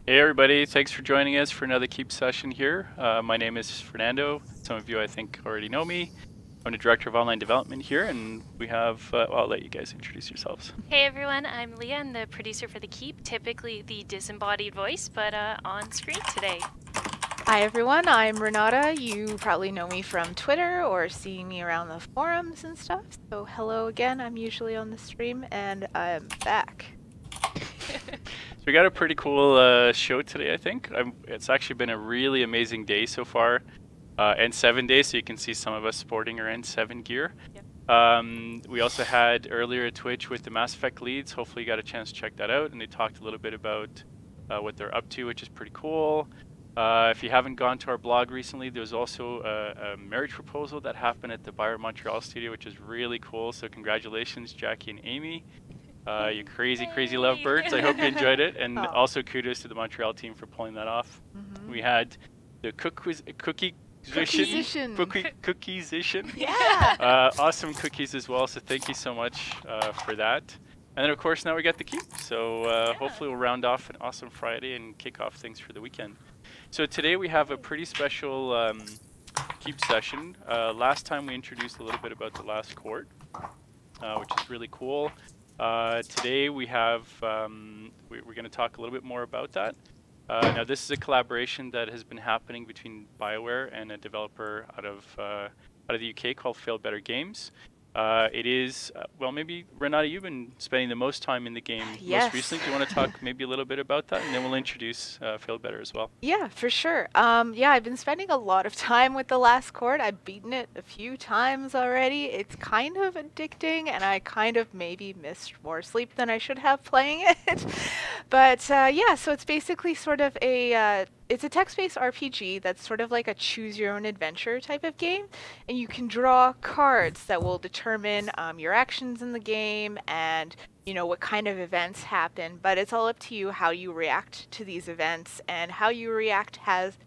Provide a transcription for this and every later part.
Hey everybody, thanks for joining us for another Keep session here. My name is Fernando. Some of you I think already know me. I'm the Director of Online Development here, and we have, well, I'll let you guys introduce yourselves. Hey everyone, I'm Leah. I'm the producer for The Keep, typically the disembodied voice, but on screen today. Hi everyone, I'm Renata. You probably know me from Twitter or seeing me around the forums and stuff. So hello again, I'm usually on the stream and I'm back. So we got a pretty cool show today, I think. It's actually been a really amazing day so far. N7 day, so you can see some of us sporting our N7 gear. Yep. We also had earlier a Twitch with the Mass Effect leads. Hopefully you got a chance to check that out, and they talked a little bit about what they're up to, which is pretty cool. If you haven't gone to our blog recently, there's also a marriage proposal that happened at the Bioware Montreal studio, which is really cool. So congratulations, Jackie and Amy. You crazy lovebirds. I hope you enjoyed it. And also kudos to the Montreal team for pulling that off. We had the cookiezation. Yeah. Awesome cookies as well. So thank you so much for that. And then of course now we got the Keep. So hopefully we'll round off an awesome Friday and kick off things for the weekend. So today we have a pretty special Keep session. Last time we introduced a little bit about the last court, which is really cool. Today we have, we're going to talk a little bit more about that. Now this is a collaboration that has been happening between Bioware and a developer out of the UK called Failbetter Games. It is, well, maybe Renata, you've been spending the most time in the game most recently. Do you want to talk maybe a little bit about that, and then we'll introduce Failbetter as well? Yeah, for sure. Yeah, I've been spending a lot of time with the last court. I've beaten it a few times already. It's kind of addicting, and I kind of maybe missed more sleep than I should have playing it. But yeah, so it's basically sort of it's a text-based RPG that's sort of like a choose-your-own-adventure type of game, and you can draw cards that will determine your actions in the game and what kind of events happen, but it's all up to you how you react to these events, and how you react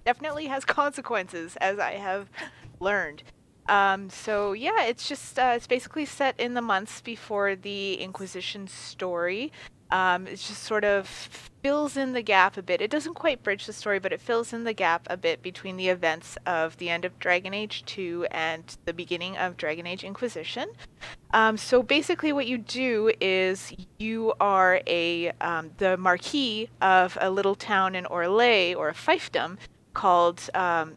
definitely has consequences, as I have learned. So yeah, it's just it's basically set in the months before the Inquisition story. It just sort of fills in the gap a bit. It doesn't quite bridge the story, but it fills in the gap a bit between the events of the end of Dragon Age 2 and the beginning of Dragon Age Inquisition. So basically what you do is you are the marquis of a little town in Orlais, or a fiefdom, called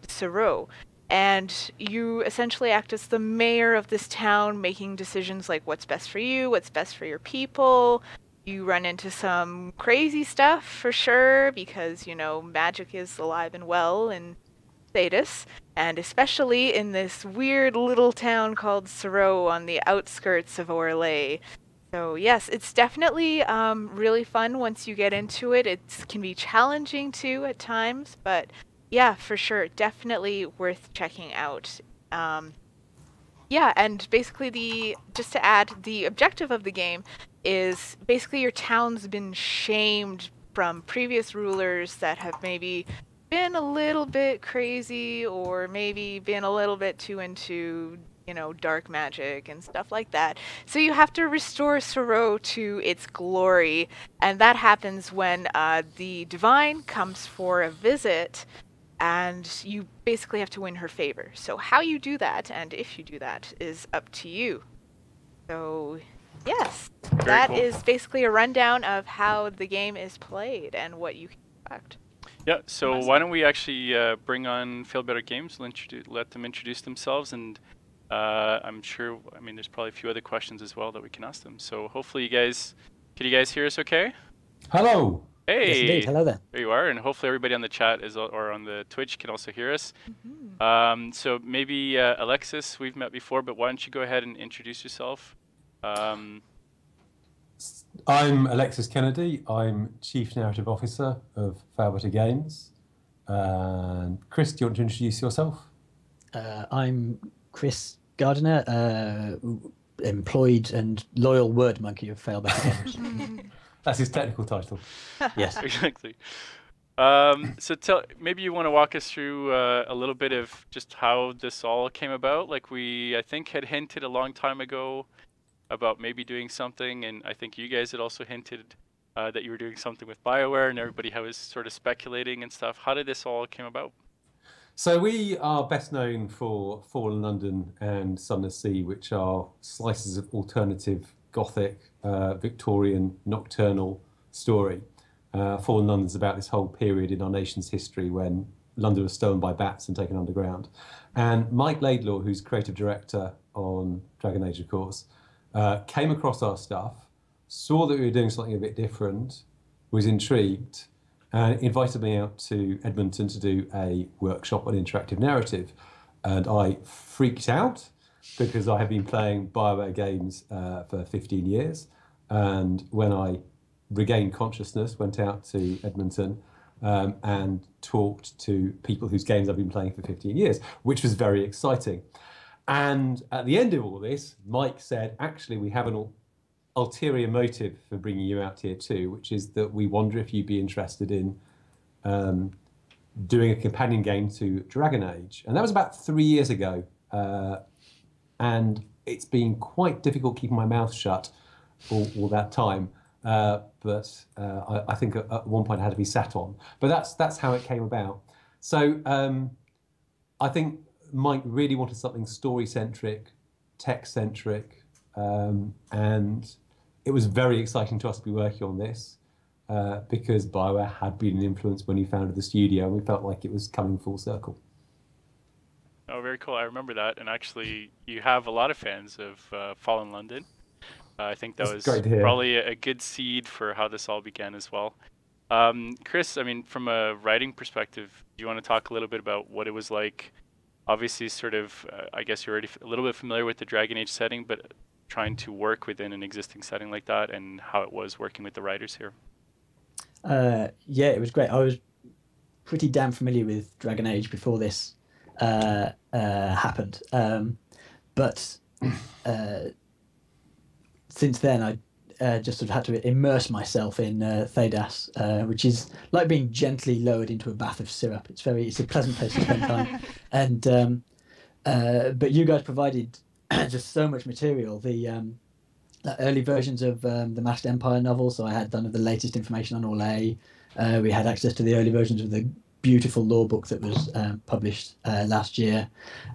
Sero. And you essentially act as the mayor of this town, making decisions like what's best for you, what's best for your people. You run into some crazy stuff for sure, because, magic is alive and well in Thedas, and especially in this weird little town called Sero on the outskirts of Orlais. So yes, it's definitely really fun once you get into it. It can be challenging too at times, but yeah, for sure, definitely worth checking out. Yeah, and basically just to add, the objective of the game is basically your town's been shamed from previous rulers that have maybe been a little bit crazy, or maybe been a little bit too into, dark magic and stuff like that. So you have to restore Sero to its glory, and that happens when the Divine comes for a visit, and you basically have to win her favor. So how you do that, and if you do that, is up to you. So yes, that is basically a rundown of how the game is played and what you can expect. Yeah, so why don't we actually bring on Failbetter Games, let them introduce themselves, and I'm sure, there's probably a few other questions as well that we can ask them. So hopefully can you guys hear us okay? Hello! Hey! Yes, indeed. Hello there. There you are, and hopefully everybody on the chat or on the Twitch can also hear us. So maybe Alexis, we've met before, but why don't you go ahead and introduce yourself? I'm Alexis Kennedy. I'm Chief Narrative Officer of Failbetter Games. And Chris, do you want to introduce yourself? I'm Chris Gardiner, employed and loyal word monkey of Failbetter Games. That's his technical title. Yes. Exactly. So maybe you want to walk us through a little bit of just how this all came about. Like I think had hinted a long time ago about maybe doing something, and I think you guys had also hinted that you were doing something with Bioware, and everybody was sort of speculating and stuff. How did this all came about? So we are best known for Fallen London and Sunless Sea, which are slices of alternative Gothic, Victorian, nocturnal story. Fallen London's about this whole period in our nation's history when London was stolen by bats and taken underground. And Mike Laidlaw, who's creative director on Dragon Age, of course, came across our stuff, saw that we were doing something a bit different, was intrigued, and invited me out to Edmonton to do a workshop on interactive narrative. And I freaked out because I have been playing Bioware games for 15 years. And when I regained consciousness, went out to Edmonton and talked to people whose games I've been playing for 15 years, which was very exciting. And at the end of all this, Mike said, actually, we have an ulterior motive for bringing you out here too, which is that we wonder if you'd be interested in doing a companion game to Dragon Age. And that was about 3 years ago. And it's been quite difficult keeping my mouth shut all that time. But I think at one point I had to be sat on. But that's how it came about. So I think Mike really wanted something story-centric, tech-centric, and it was very exciting to us to be working on this because Bioware had been an influence when he founded the studio, and we felt like it was coming full circle. Oh, very cool. I remember that. And actually, you have a lot of fans of Fallen London. I think that was probably a good seed for how this all began as well. Chris, I mean, from a writing perspective, do you want to talk a little bit about what it was like? Obviously, sort of, I guess you're already a little bit familiar with the Dragon Age setting, but trying to work within an existing setting like that and how it was working with the writers here. Yeah, it was great. I was pretty damn familiar with Dragon Age before this happened. But since then, I just sort of had to immerse myself in Thedas, which is like being gently lowered into a bath of syrup. It's a pleasant place to spend time. And but you guys provided just so much material. The early versions of the Masked Empire novel, so I had none of the latest information on Orlais. We had access to the early versions of the beautiful lore book that was published last year.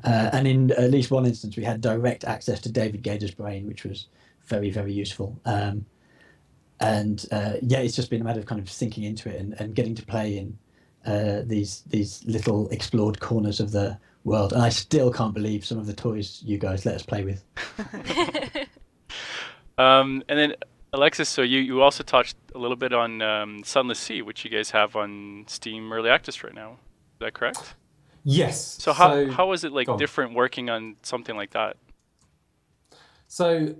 And in at least one instance, we had direct access to David Gader's brain, which was very, very useful. Yeah, it's just been a matter of kind of sinking into it and getting to play in these little explored corners of the world. And I still can't believe some of the toys you guys let us play with. And then Alexis, so you also touched a little bit on Sunless Sea, which you guys have on Steam Early Access right now. Is that correct? Yes. So how was it like different working on something like that? So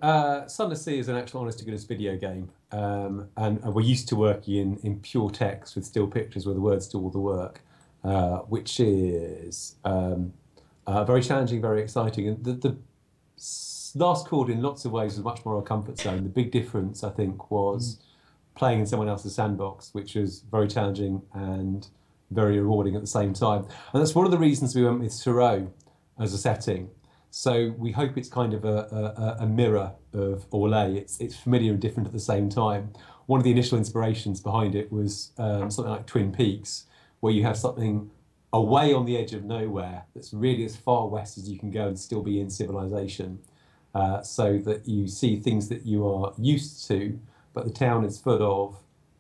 Sunless Sea is an actual honest-to-goodness video game, and we're used to working in pure text with still pictures where the words do all the work, which is very challenging, very exciting. And the last chord in lots of ways was much more our comfort zone. The big difference, I think, was playing in someone else's sandbox, which was very challenging and very rewarding at the same time. And that's one of the reasons we went with Thoreau as a setting. So we hope it's kind of a mirror of Orlais. It's familiar and different at the same time. One of the initial inspirations behind it was something like Twin Peaks, where you have something away on the edge of nowhere that's really as far west as you can go and still be in civilization, so that you see things that you are used to, but the town is full of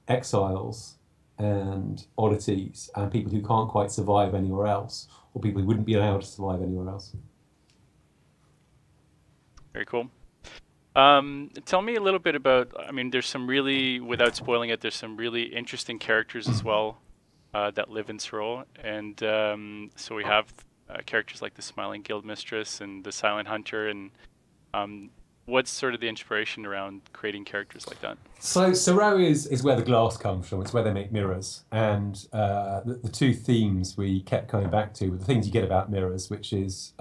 exiles and oddities and people who can't quite survive anywhere else, or people who wouldn't be allowed to survive anywhere else. Very cool. Tell me a little bit about, I mean, there's some really, without spoiling it, there's some really interesting characters as well that live in Sorrel. And so we have characters like the Smiling Guild Mistress and the Silent Hunter. And what's sort of the inspiration around creating characters like that? So Sorrel is where the glass comes from. It's where they make mirrors. And the two themes we kept coming back to were the things you get about mirrors, which is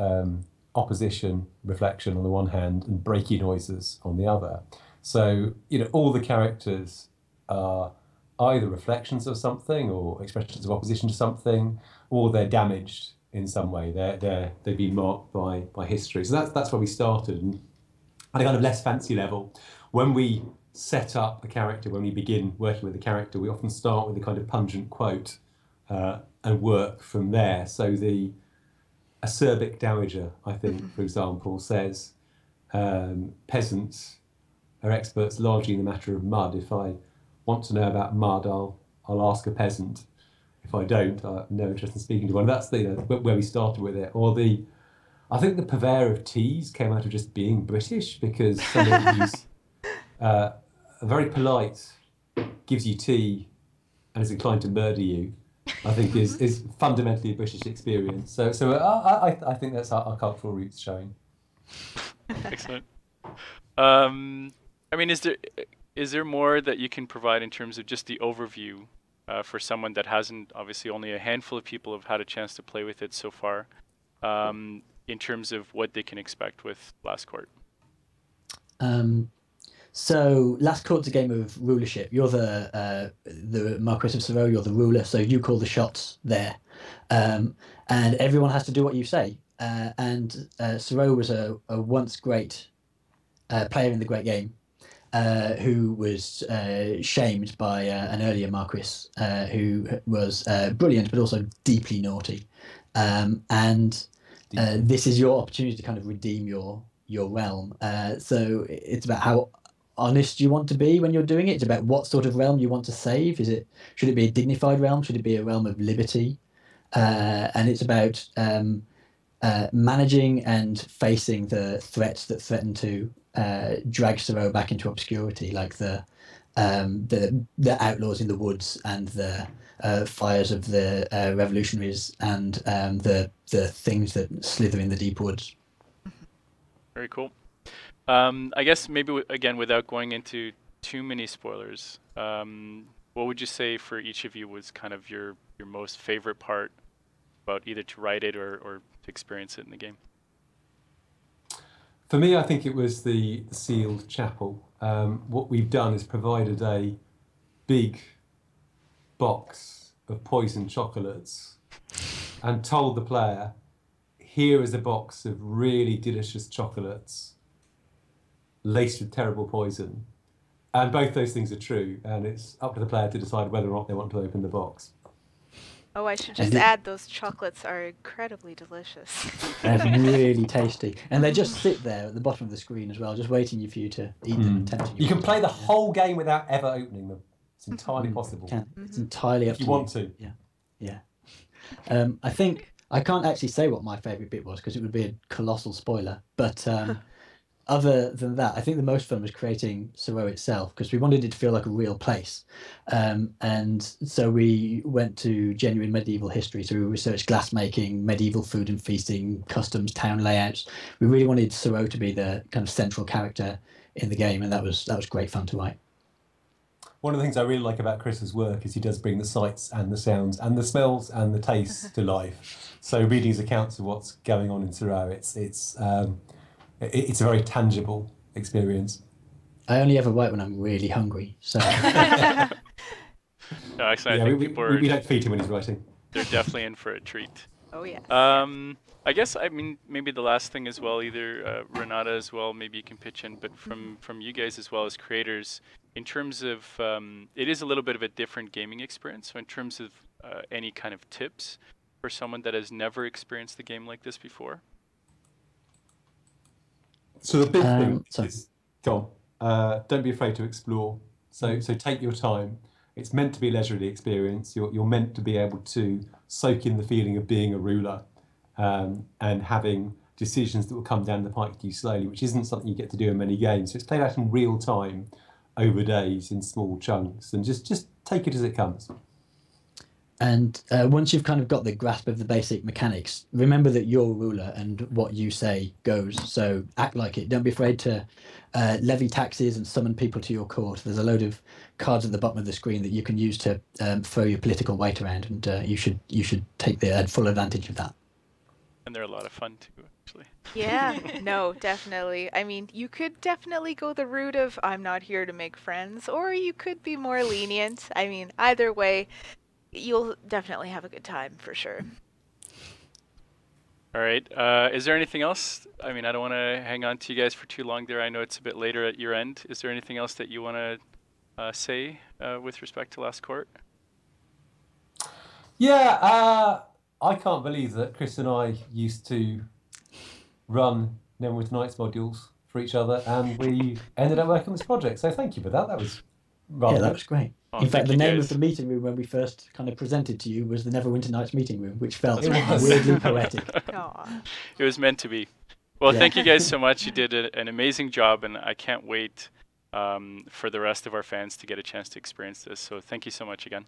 opposition, reflection on the one hand, and breaky noises on the other. So, all the characters are either reflections of something or expressions of opposition to something, or they're damaged in some way. They've been marked by history. So that's where we started. And at a kind of less fancy level, when we set up a character, when we begin working with a character, we often start with a kind of pungent quote and work from there. So the acerbic dowager, I think, for example, says, peasants are experts largely in the matter of mud. If I want to know about mud, I'll ask a peasant. If I don't, I have no interest in speaking to one. That's where we started with it. Or I think the purveyor of teas came out of just being British, because someone who's very polite, gives you tea, and is inclined to murder you, I think is fundamentally a British experience. So I think that's our cultural roots showing. Excellent. I mean, is there more that you can provide in terms of just the overview for someone that hasn't, obviously only a handful of people have had a chance to play with it so far, in terms of what they can expect with Last Court? So Last Court's a game of rulership. You're the Marquis of Sero, you're the ruler, so you call the shots there. And everyone has to do what you say. And Sero was a once great player in the Great Game, who was shamed by an earlier Marquis who was brilliant but also deeply naughty. This is your opportunity to kind of redeem your realm. So it's about how honest you want to be when you're doing it. It's about what sort of realm you want to save. Should it be a dignified realm? Should it be a realm of liberty? And it's about managing and facing the threats that threaten to drag Sero back into obscurity, like the outlaws in the woods and the fires of the revolutionaries and the things that slither in the deep woods. Very cool. I guess maybe again, without going into too many spoilers, what would you say for each of you was kind of your most favorite part about either to write it or to experience it in the game? For me, I think it was the sealed chapel. What we've done is provided a big box of poisoned chocolates and told the player, here is a box of really delicious chocolates laced with terrible poison. And both those things are true, and it's up to the player to decide whether or not they want to open the box. Oh, I should just add, those chocolates are incredibly delicious. They're really tasty. And they just sit there at the bottom of the screen as well, just waiting for you to eat them and tempting you. You can play the whole game without ever opening them. It's entirely possible. It's entirely up to you. If you want to. Yeah. I think I can't actually say what my favourite bit was because it would be a colossal spoiler. But other than that, I think the most fun was creating Sero itself, because we wanted it to feel like a real place. And so we went to genuine medieval history. So we researched glassmaking, medieval food and feasting, customs, town layouts. We really wanted Sero to be the kind of central character in the game, and that was great fun to write. One of the things I really like about Chris's work is he does bring the sights and the sounds and the smells and the tastes to life. So reading his accounts of what's going on in Sero, it's a very tangible experience. I only ever write when I'm really hungry, so. No, actually, I think we don't feed him when he's writing. They're definitely in for a treat. Oh, yes. I guess, I mean, maybe the last thing as well, either Renata as well, maybe you can pitch in, but from you guys as well as creators, in terms of, it is a little bit of a different gaming experience. So in terms of any kind of tips for someone that has never experienced the game like this before? So the big thing is, don't be afraid to explore. So take your time. It's meant to be a leisurely experience. You're meant to be able to soak in the feeling of being a ruler and having decisions that will come down the pike to you slowly, which isn't something you get to do in many games. So it's played out in real time over days in small chunks, and just take it as it comes. And once you've kind of got the grasp of the basic mechanics, remember that you're a ruler and what you say goes. So act like it. Don't be afraid to levy taxes and summon people to your court. There's a load of cards at the bottom of the screen that you can use to throw your political weight around, and you should take the full advantage of that. And they're a lot of fun too, actually. Yeah, no, definitely. I mean, you could definitely go the route of I'm not here to make friends, or you could be more lenient. I mean, either way, you'll definitely have a good time for sure. All right. Is there anything else? I mean, I don't want to hang on to you guys for too long there. I know it's a bit later at your end. Is there anything else that you want to say with respect to Last Court? Yeah, I can't believe that Chris and I used to run Neverwinter Nights modules for each other, and we ended up working on this project. So thank you for that. That was rather Yeah, that good. was great. Oh, In fact, thank the you name guys. of the meeting room when we first kind of presented to you was the Neverwinter Nights meeting room, which felt It was. weirdly poetic. Aw. It was meant to be. Well, Yeah. thank you guys so much. You did an amazing job, and I can't wait for the rest of our fans to get a chance to experience this. So thank you so much again.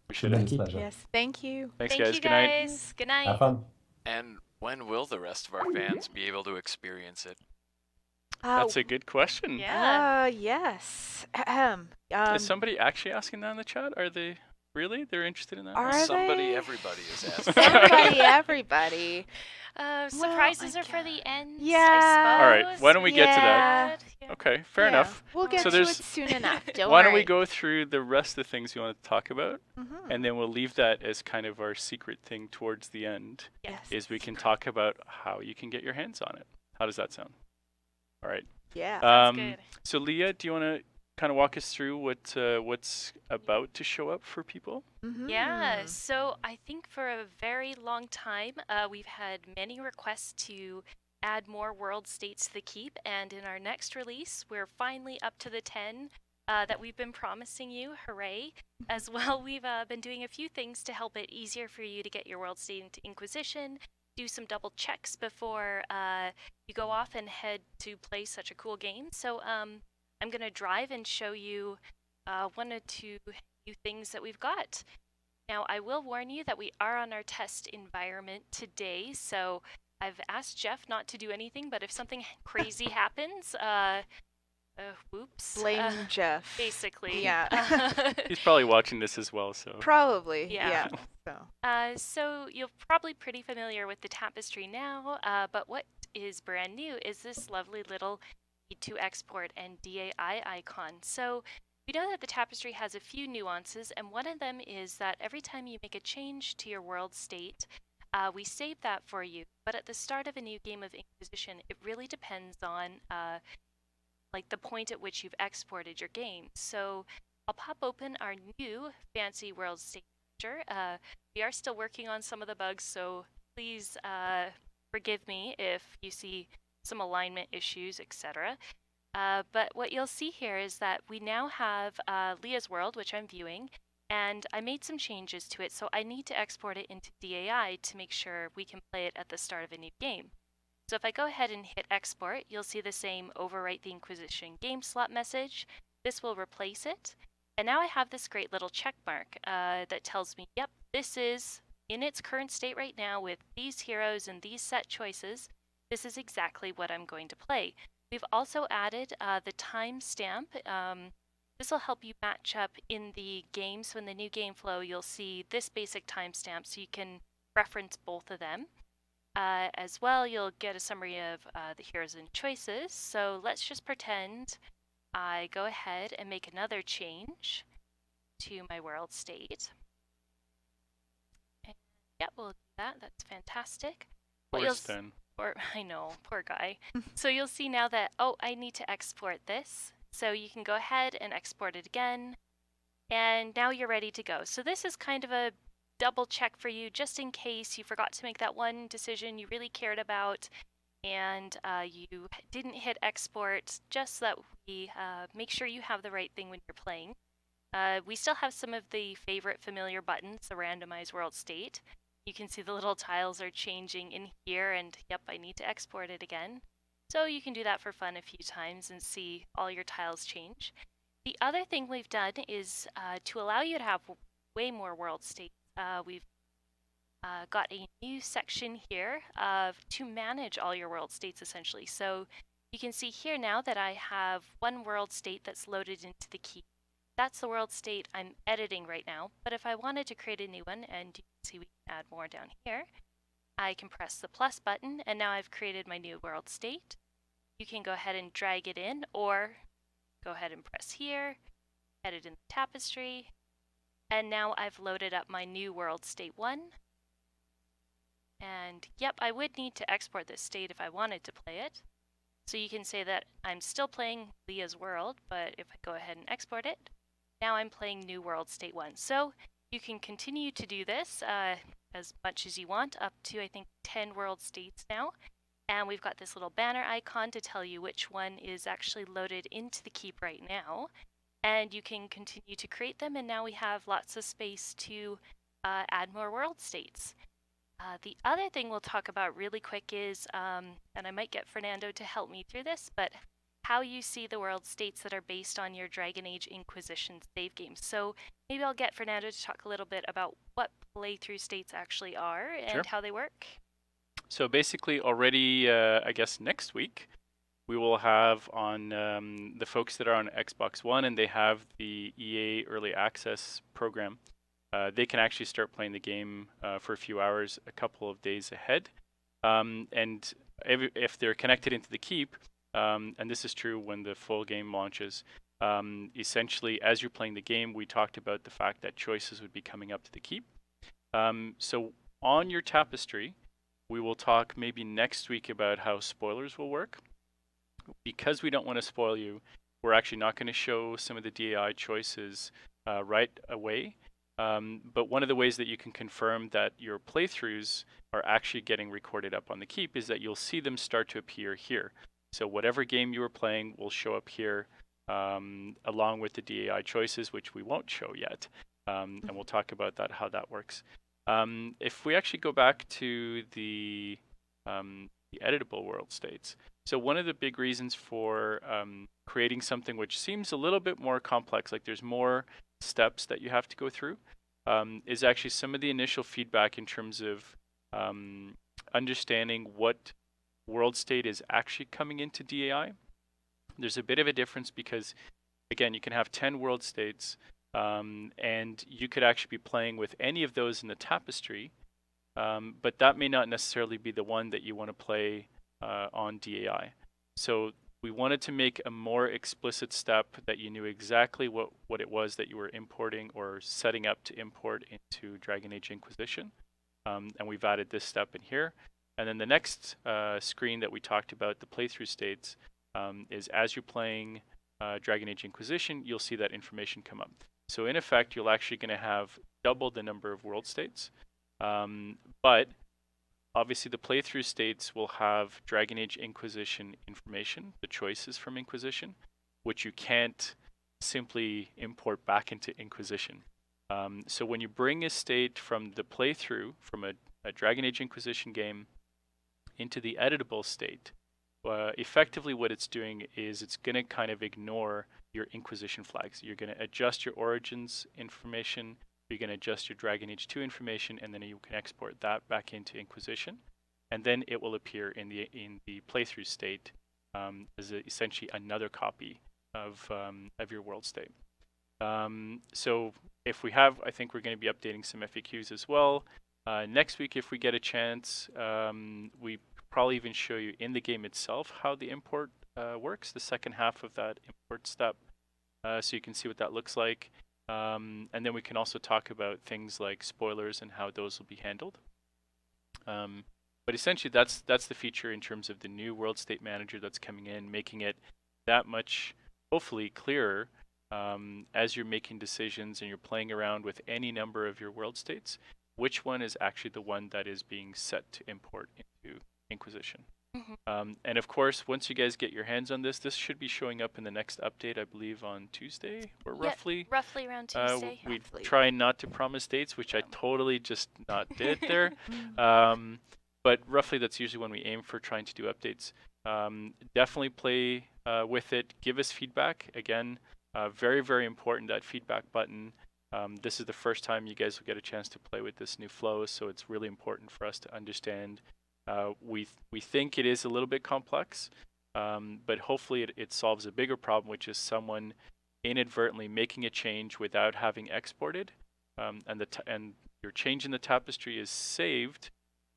Appreciate it. Thank you. Pleasure. Yes, thank you. Thanks, Thank guys. you Good night. guys. Good night. Have fun. And when will the rest of our fans be able to experience it? That's a good question. Yeah. Yes. Is somebody actually asking that in the chat? Are they really? They're interested in that? Are Somebody, they? everybody is asking. Somebody, everybody. Surprises I are for the end. Yeah. I All right, suppose. why don't we get to that? Yeah. Okay, fair Yeah, enough. We'll get So to it there's- soon enough. Don't Why don't we worry. go through the rest of the things you want to talk about, Mhm. and then we'll leave that as kind of our secret thing towards the end, Yes. is we can talk about how you can get your hands on it. How does that sound? All right. Yeah. Sounds good. So Leah, do you want to kind of walk us through what's about to show up for people? Mhm. Yeah, so I think for a very long time, we've had many requests to add more world states to the keep, and in our next release, we're finally up to the 10 that we've been promising you. Hooray! As well, we've been doing a few things to help it easier for you to get your world state into Inquisition, do some double checks before you go off and head to play such a cool game. So I'm going to drive and show you one or two new things that we've got. Now, I will warn you that we are on our test environment today, so I've asked Jeff not to do anything, but if something crazy happens, whoops. Blame Jeff. Basically. Yeah. He's probably watching this as well, so. Probably. Yeah. So. So you're probably pretty familiar with the tapestry now, but what is brand new is this lovely little need to export and DAI icon. So we know that the tapestry has a few nuances, and one of them is that every time you make a change to your world state, we save that for you. But at the start of a new game of Inquisition, it really depends on like the point at which you've exported your game. So I'll pop open our new fancy world state manager. We are still working on some of the bugs, so please forgive me if you see some alignment issues, etc. But what you'll see here is that we now have Leah's world, which I'm viewing, and I made some changes to it, so I need to export it into DAI to make sure we can play it at the start of a new game. So if I go ahead and hit export, you'll see the same overwrite the Inquisition game slot message. This will replace it. And now I have this great little check mark that tells me, yep, this is in its current state right now with these heroes and these set choices. This is exactly what I'm going to play. We've also added the timestamp. This will help you match up in the game. So in the new game flow, you'll see this basic timestamp so you can reference both of them. As well, you'll get a summary of the heroes and choices. So let's just pretend I go ahead and make another change to my world state. And yep, we'll do that. That's fantastic. Poor Sten. I know, poor guy. So you'll see now that, oh, I need to export this. So you can go ahead and export it again. And now you're ready to go. So this is kind of a double check for you just in case you forgot to make that one decision you really cared about and you didn't hit export, just so that we make sure you have the right thing when you're playing. We still have some of the favorite familiar buttons, the randomize world state. You can see the little tiles are changing in here, and yep, I need to export it again. So you can do that for fun a few times and see all your tiles change. The other thing we've done is to allow you to have way more world states. We've got a new section here to manage all your world states, essentially. So you can see here now that I have one world state that's loaded into the key. That's the world state I'm editing right now. But if I wanted to create a new one, and you can see we can add more down here, I can press the plus button, and now I've created my new world state. You can go ahead and drag it in, or go ahead and press here, edit in the tapestry, and now I've loaded up my new world state 1. And yep, I would need to export this state if I wanted to play it. So you can say that I'm still playing Leah's world, but if I go ahead and export it, now I'm playing New World State 1. So you can continue to do this as much as you want, up to I think 10 world states now. And we've got this little banner icon to tell you which one is actually loaded into the keep right now. And you can continue to create them, and now we have lots of space to add more world states. The other thing we'll talk about really quick is, and I might get Fernando to help me through this, but how you see the world states that are based on your Dragon Age Inquisition save games. So maybe I'll get Fernando to talk a little bit about what playthrough states actually are and Sure. how they work. So basically already, I guess next week, we will have on the folks that are on Xbox One and they have the EA Early Access program, they can actually start playing the game for a few hours a couple of days ahead. And if they're connected into the keep, and this is true when the full game launches, essentially as you're playing the game, we talked about the fact that choices would be coming up to the keep. So on your tapestry, we will talk maybe next week about how spoilers will work. Because we don't want to spoil you, we're actually not going to show some of the DAI choices right away. But one of the ways that you can confirm that your playthroughs are actually getting recorded up on the keep is that you'll see them start to appear here. So whatever game you were playing will show up here along with the DAI choices, which we won't show yet. And we'll talk about that, how that works. If we actually go back to the editable world states, so one of the big reasons for creating something which seems a little bit more complex, like there's more steps that you have to go through, is actually some of the initial feedback in terms of understanding what world state is actually coming into DAI. There's a bit of a difference because, again, you can have 10 world states, and you could actually be playing with any of those in the tapestry, but that may not necessarily be the one that you want to play on DAI. So we wanted to make a more explicit step that you knew exactly what it was that you were importing or setting up to import into Dragon Age Inquisition. And we've added this step in here. And then the next screen that we talked about, the playthrough states, is as you're playing Dragon Age Inquisition, you'll see that information come up. So in effect, you're actually going to have double the number of world states. But obviously, the playthrough states will have Dragon Age Inquisition information, the choices from Inquisition, which you can't simply import back into Inquisition. So when you bring a state from the playthrough, from a Dragon Age Inquisition game, into the editable state, effectively what it's doing is it's going to kind of ignore your Inquisition flags. You're going to adjust your Origins information, you're going to adjust your Dragon Age 2 information, and then you can export that back into Inquisition, and then it will appear in the playthrough state as essentially another copy of your world state. So if we have, I think we're going to be updating some FAQs as well. Next week, if we get a chance, we probably even show you in the game itself how the import works, the second half of that import step, so you can see what that looks like. And then we can also talk about things like spoilers and how those will be handled. But essentially, that's the feature in terms of the new World State Manager that's coming in, making it that much, hopefully, clearer as you're making decisions and you're playing around with any number of your world states, which one is actually the one that is being set to import into Inquisition. And of course, once you guys get your hands on this should be showing up in the next update, I believe, on Tuesday, or roughly around Tuesday. we try not to promise dates, which I totally just not did there. But roughly, that's usually when we aim for trying to do updates. Definitely play with it. Give us feedback. Again, very, very important, that feedback button. This is the first time you guys will get a chance to play with this new flow, so it's really important for us to understand. We think it is a little bit complex, but hopefully it solves a bigger problem, which is someone inadvertently making a change without having exported, and your change in the tapestry is saved,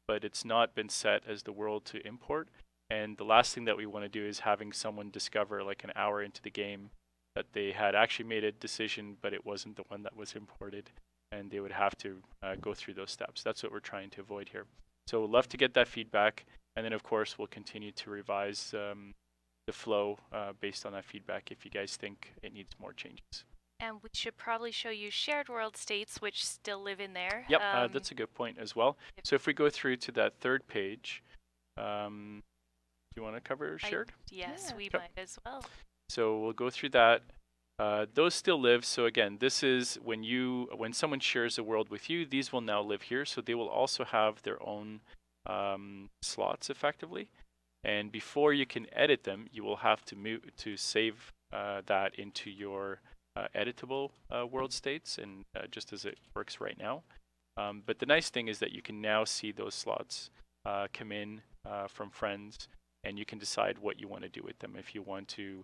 but it's not been set as the world to import. And the last thing that we want to do is having someone discover, like an hour into the game, that they had actually made a decision, but it wasn't the one that was imported, and they would have to go through those steps. That's what we're trying to avoid here. So we'd love to get that feedback, and then of course we'll continue to revise the flow based on that feedback if you guys think it needs more changes. And we should probably show you shared world states, which still live in there. Yep, that's a good point as well. So if we go through to that third page, do you want to cover shared? Yes, we Okay. might as well. So we'll go through that. Those still live. So again, this is when someone shares a world with you, these will now live here. So they will also have their own slots effectively. And before you can edit them, you will have to save that into your editable world states, and just as it works right now. But the nice thing is that you can now see those slots come in from friends, and you can decide what you want to do with them. If you want to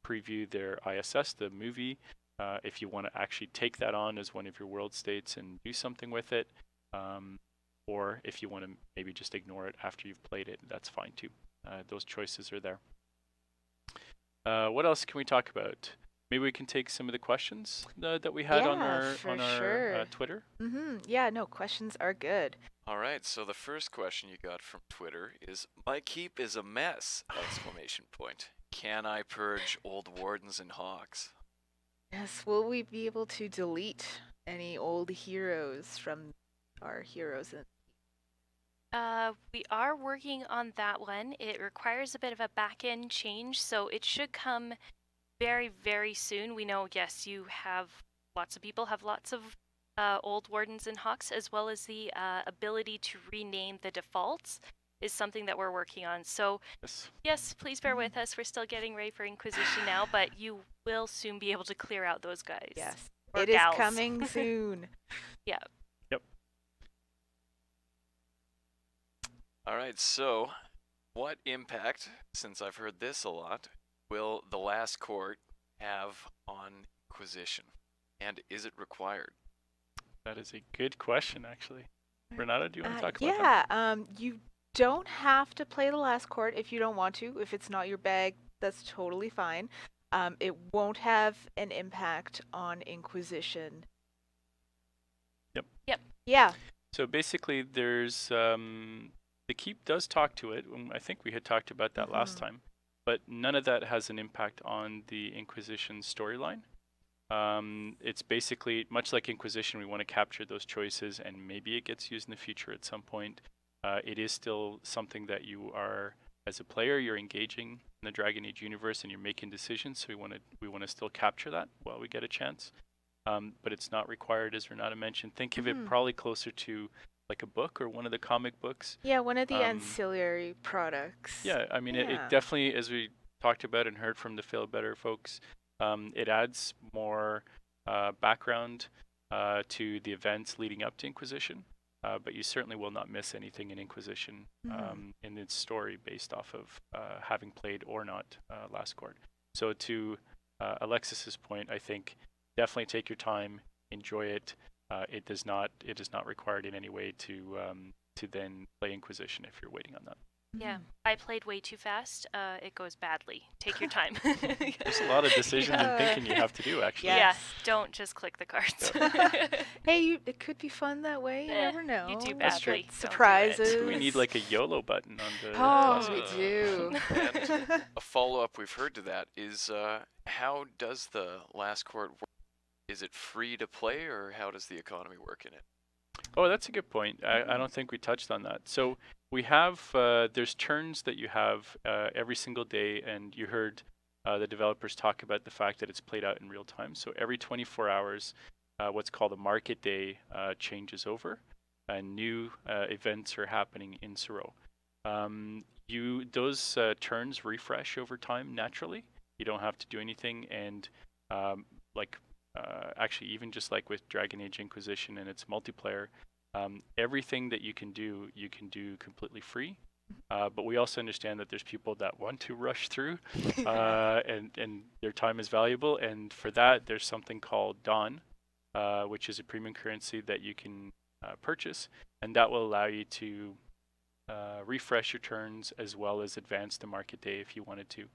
preview their ISS, the movie, if you want to actually take that on as one of your world states and do something with it, or if you want to maybe just ignore it after you've played it, that's fine too. Those choices are there. What else can we talk about? Maybe we can take some of the questions that we had on our Twitter. Yeah, no, questions are good. All right, so the first question you got from Twitter is, "My keep is a mess!" Exclamation point. Can I purge old wardens and hawks? Yes, will we be able to delete any old heroes from our heroes? We are working on that one. It requires a bit of a back-end change, so it should come very, very soon. We know, yes, lots of people have lots of old wardens and hawks, as well as the ability to rename the defaults is something that we're working on. So yes, please bear with us. We're still getting ready for Inquisition now, but you will soon be able to clear out those guys. Yes, or it gals. is coming soon. Yeah. Yep. All right, so what impact, since I've heard this a lot, will the last court have on Inquisition? And is it required? That is a good question, actually. Renata, do you want to talk about that? Yeah, you don't have to play the last court if you don't want to. If it's not your bag, that's totally fine. It won't have an impact on Inquisition. Yep. Yeah. So basically, there's the keep does talk to it. I think we had talked about that last time, but none of that has an impact on the Inquisition storyline. It's basically much like Inquisition. We want to capture those choices, and maybe it gets used in the future at some point. It is still something that you are, as a player, you're engaging in the Dragon Age universe, and you're making decisions. So we want to still capture that while we get a chance. But it's not required, as Renata mentioned. Think of it probably closer to like a book or one of the comic books. Yeah, one of the ancillary products. Yeah, I mean, it definitely, as we talked about and heard from the Failbetter folks, it adds more background to the events leading up to Inquisition, but you certainly will not miss anything in Inquisition in its story based off of having played or not Last Court. So to Alexis's point, I think definitely take your time, enjoy it. It is not required in any way to then play Inquisition if you're waiting on that. Yeah, I played way too fast. It goes badly. Take your time. There's a lot of decisions and thinking you have to do, actually. Yeah, don't just click the cards. Hey, it could be fun that way. You never know. You do That's true. badly. Don't do it. Surprises. We need like a YOLO button on the. Oh, we do. And a follow-up we've heard to that is, how does the last court work? Is it free to play, or how does the economy work in it? Oh, that's a good point. I don't think we touched on that. So we have, there's turns that you have every single day, and you heard the developers talk about the fact that it's played out in real time. So every 24 hours, what's called a market day changes over, and new events are happening in Suro. Those turns refresh over time naturally. You don't have to do anything, and actually, even just like with Dragon Age Inquisition and its multiplayer, everything that you can do completely free. But we also understand that there's people that want to rush through, and their time is valuable. And for that, there's something called Dawn, which is a premium currency that you can purchase, and that will allow you to refresh your turns as well as advance the market day if you wanted to.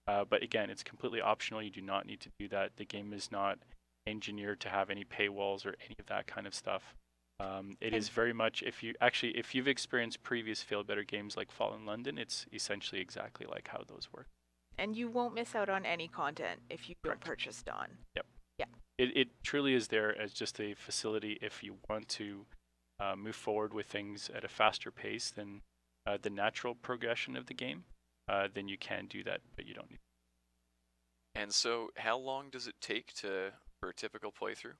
But again, it's completely optional. You do not need to do that. The game is not engineered to have any paywalls or any of that kind of stuff. It is very much, if you've experienced previous Failbetter games like Fallen London, it's essentially exactly like how those work. And you won't miss out on any content if you don't Correct. purchase Dawn. Yep. Yeah. It truly is there as just a facility if you want to move forward with things at a faster pace than the natural progression of the game, then you can do that, but you don't need. And so, how long does it take for a typical playthrough?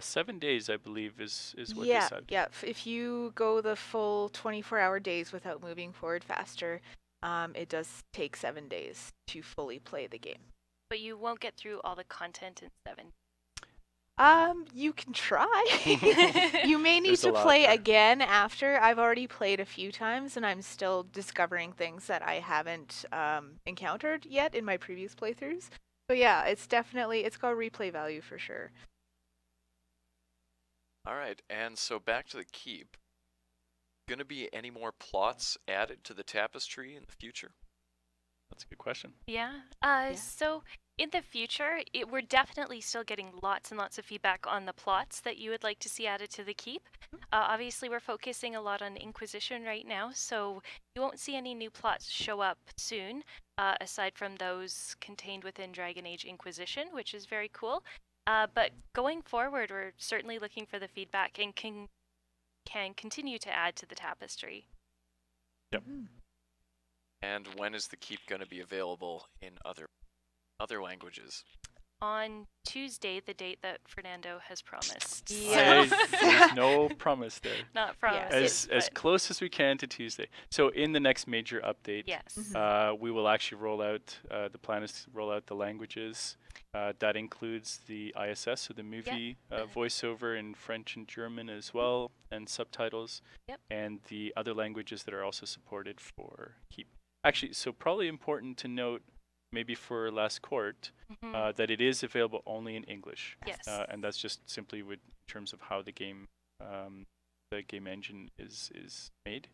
7 days, I believe, is what they Yeah, said. yeah. If you go the full 24-hour days without moving forward faster, it does take 7 days to fully play the game. But you won't get through all the content in 7. You can try. You may need There's a to lot play there. again after. I've already played a few times, and I'm still discovering things that I haven't encountered yet in my previous playthroughs. So yeah, it's got replay value for sure. All right, and so back to the keep. Gonna be any more plots added to the tapestry in the future? That's a good question. Yeah. So in the future, we're definitely still getting lots and lots of feedback on the plots that you would like to see added to the keep. Obviously, we're focusing a lot on Inquisition right now, so you won't see any new plots show up soon, aside from those contained within Dragon Age Inquisition, which is very cool. But going forward, we're certainly looking for the feedback and can continue to add to the tapestry. Yep. And when is the keep gonna be available in other languages? On Tuesday, the date that Fernando has promised. Yeah. There's no promise there. Not promises, As close as we can to Tuesday. So in the next major update, yes. we will actually roll out, the plan is to roll out the languages. That includes the ISS, so the movie voiceover in French and German as well, and subtitles, and the other languages that are also supported for Keep. Actually, so probably important to note, maybe for Last Court, that it is available only in English. Yes. And that's just simply in terms of how the game engine is made.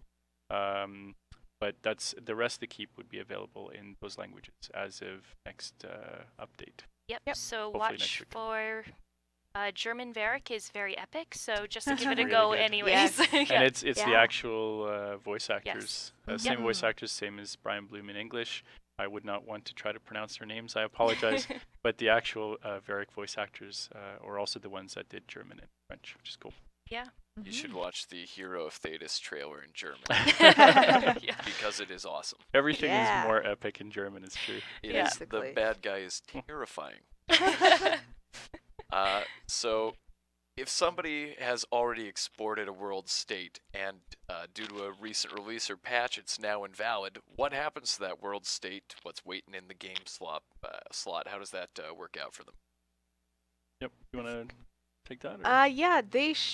But that's the rest of the Keep would be available in those languages as of next update. Yep. So Hopefully watch next week. for German Varric is very epic, so just to give it a Really go good. anyways. And it's the Yeah. actual voice actors. Same voice actors, same as Brian Bloom in English. I would not want to try to pronounce their names. I apologize. But the actual Varric voice actors are also the ones that did German and French, which is cool. Yeah. You should watch the Hero of Thetis trailer in German Yeah. because it is awesome. Everything Yeah. is more epic in German, it's true. It Yeah. is, the Basically. bad guy is terrifying. So, if somebody has already exported a world state and due to a recent release or patch it's now invalid, what happens to that world state? What's waiting in the game slot? How does that work out for them? Yep. You want to take that? Or? Yeah,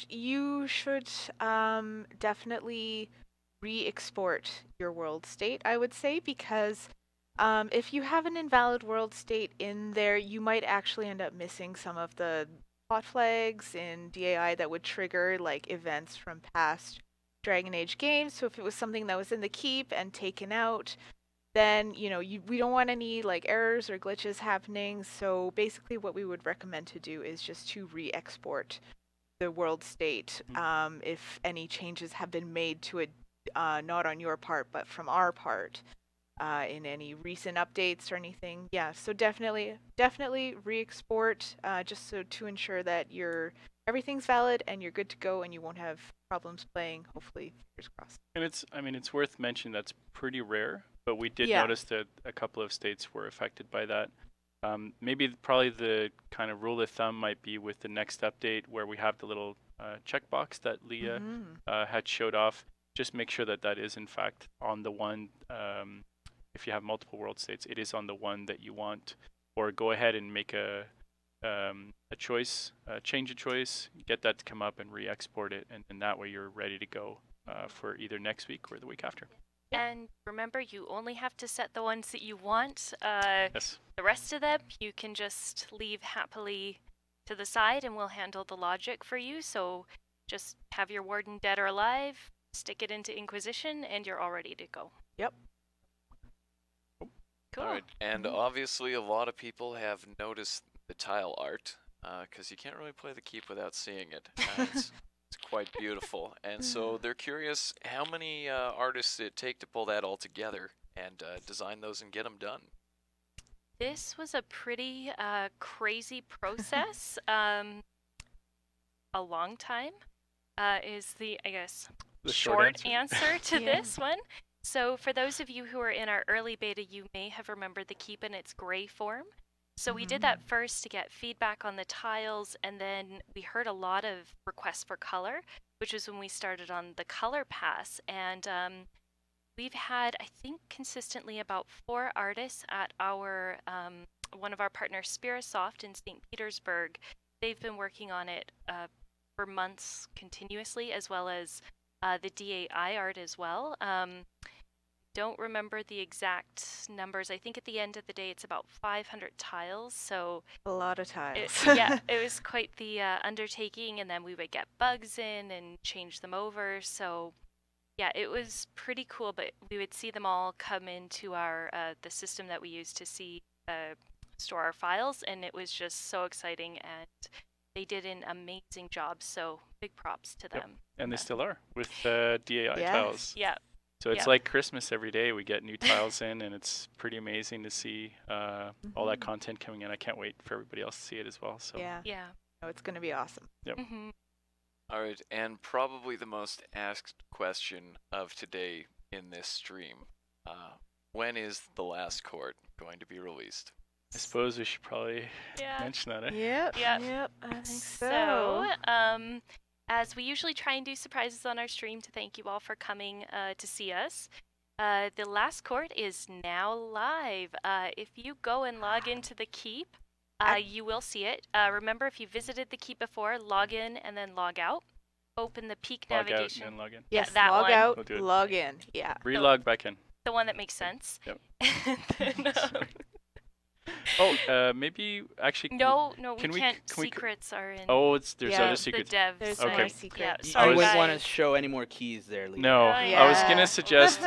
you should definitely re-export your world state, I would say, because if you have an invalid world state in there, you might actually end up missing some of the plot flags in DAI that would trigger like events from past Dragon Age games. So if it was something that was in the keep and taken out, then we don't want any like errors or glitches happening. So basically what we would recommend to do is just to re-export the world state if any changes have been made to it, not on your part but from our part, in any recent updates or anything. Yeah, so definitely re-export, just so to ensure that everything's valid and you're good to go and you won't have problems playing, hopefully, fingers crossed. And it's worth mentioning that's pretty rare, but we did Yeah. notice that a couple of states were affected by that. Probably the kind of rule of thumb might be with the next update where we have the little checkbox that Leah had showed off. Just make sure that is in fact on the one. If you have multiple world states, it is on the one that you want, or go ahead and make a choice, change a choice, get that to come up and re-export it, and that way you're ready to go for either next week or the week after. And remember, you only have to set the ones that you want. Yes. The rest of them, you can just leave happily to the side and we'll handle the logic for you. So just have your warden dead or alive, stick it into Inquisition, and you're all ready to go. Yep. Cool. All right, and obviously a lot of people have noticed the tile art, because you can't really play the keep without seeing it. It's quite beautiful. And so they're curious how many artists it take to pull that all together and design those and get them done. This was a pretty crazy process. A long time is the, I guess, The short answer. answer to Yeah. this one. So for those of you who are in our early beta, you may have remembered the keep in its gray form. So we did that first to get feedback on the tiles, and then we heard a lot of requests for color, which was when we started on the color pass. And we've had, I think, consistently about 4 artists at our one of our partners, Spirasoft in St. Petersburg. They've been working on it for months continuously, as well as the DAI art as well. Don't remember the exact numbers. I think at the end of the day, it's about 500 tiles. So A lot of tiles. yeah, it was quite the undertaking. And then we would get bugs in and change them over. So yeah, it was pretty cool. But we would see them all come into our the system that we use to see store our files, and it was just so exciting. And they did an amazing job. So big props to them. And they still are with DAI Yes. tiles. Yeah. So it's Yeah. like Christmas every day. We get new tiles in, and it's pretty amazing to see all that content coming in. I can't wait for everybody else to see it as well. So Yeah. Yeah. No, it's going to be awesome. Mm-hmm. All right, and probably the most asked question of today in this stream. When is the last court going to be released? I suppose we should probably Yeah. mention that. Eh? Yep. Yep. Yep. I think so. So, as we usually try and do surprises on our stream to thank you all for coming to see us, the last court is now live. If you go and log into the Keep, you will see it. Remember, if you visited the Keep before, log in and then log out. Open the Peak Log out navigation. and then log in. Yeah, Yes, that log one. out, We'll do it. log in. Yeah. Relog back in. The one that makes sense. Yep. And then, Sorry. Oh, maybe actually. no, Can we we- can't. can we Secrets are in Oh, there's Yeah. other the secrets. devs. There's Okay. more Yeah, secrets. I sorry, You wouldn't want to guys. show any more keys there, Lee. No, Oh, I was yeah. gonna suggest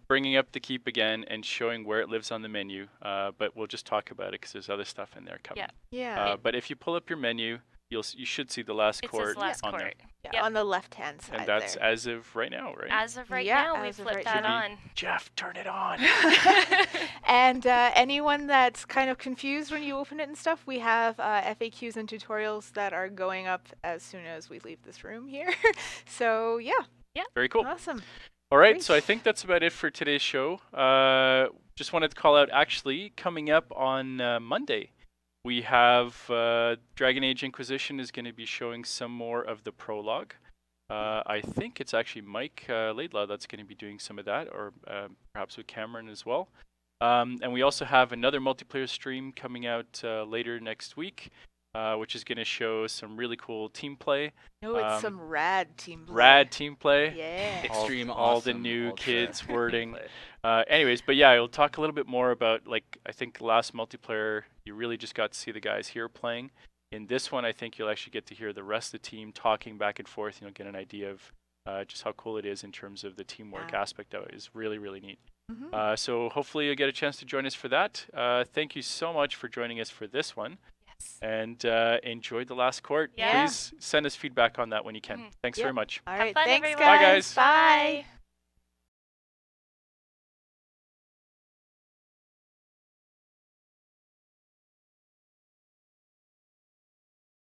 bringing up the Keep again and showing where it lives on the menu. But we'll just talk about it because there's other stuff in there coming. Yeah. Yeah. But if you pull up your menu, you should see the last It court says last on court. there, Yeah, Yep. on the left-hand side and that's there. as of right now, right? As of right Yeah, now, we as of flipped right that now. on. Jeff, turn it on. And anyone that's kind of confused when you open it and stuff, we have FAQs and tutorials that are going up as soon as we leave this room here. So yeah, Very cool. awesome. All right, Great. so I think that's about it for today's show. Just wanted to call out, actually, coming up on Monday, we have Dragon Age Inquisition is going to be showing some more of the prologue. I think it's actually Mike Laidlaw that's going to be doing some of that, or perhaps with Cameron as well. And we also have another multiplayer stream coming out later next week, which is going to show some really cool team play. No, it's some rad team play. Rad team play. Yeah. Extreme all the awesome new ultra kids wording. gameplay. Anyways, but yeah, we'll talk a little bit more about, like, I think last multiplayer, you really just got to see the guys here playing. In this one, I think you'll actually get to hear the rest of the team talking back and forth, and you'll get an idea of just how cool it is in terms of the teamwork Yeah. aspect of it. Is really, really neat. Mhm. So hopefully you'll get a chance to join us for that. Thank you so much for joining us for this one, Yes. and enjoy the last court. Yeah. Please send us feedback on that when you can. Thanks Yep. very much. All Have right, fun, thanks, everyone. guys. Bye, guys. Bye.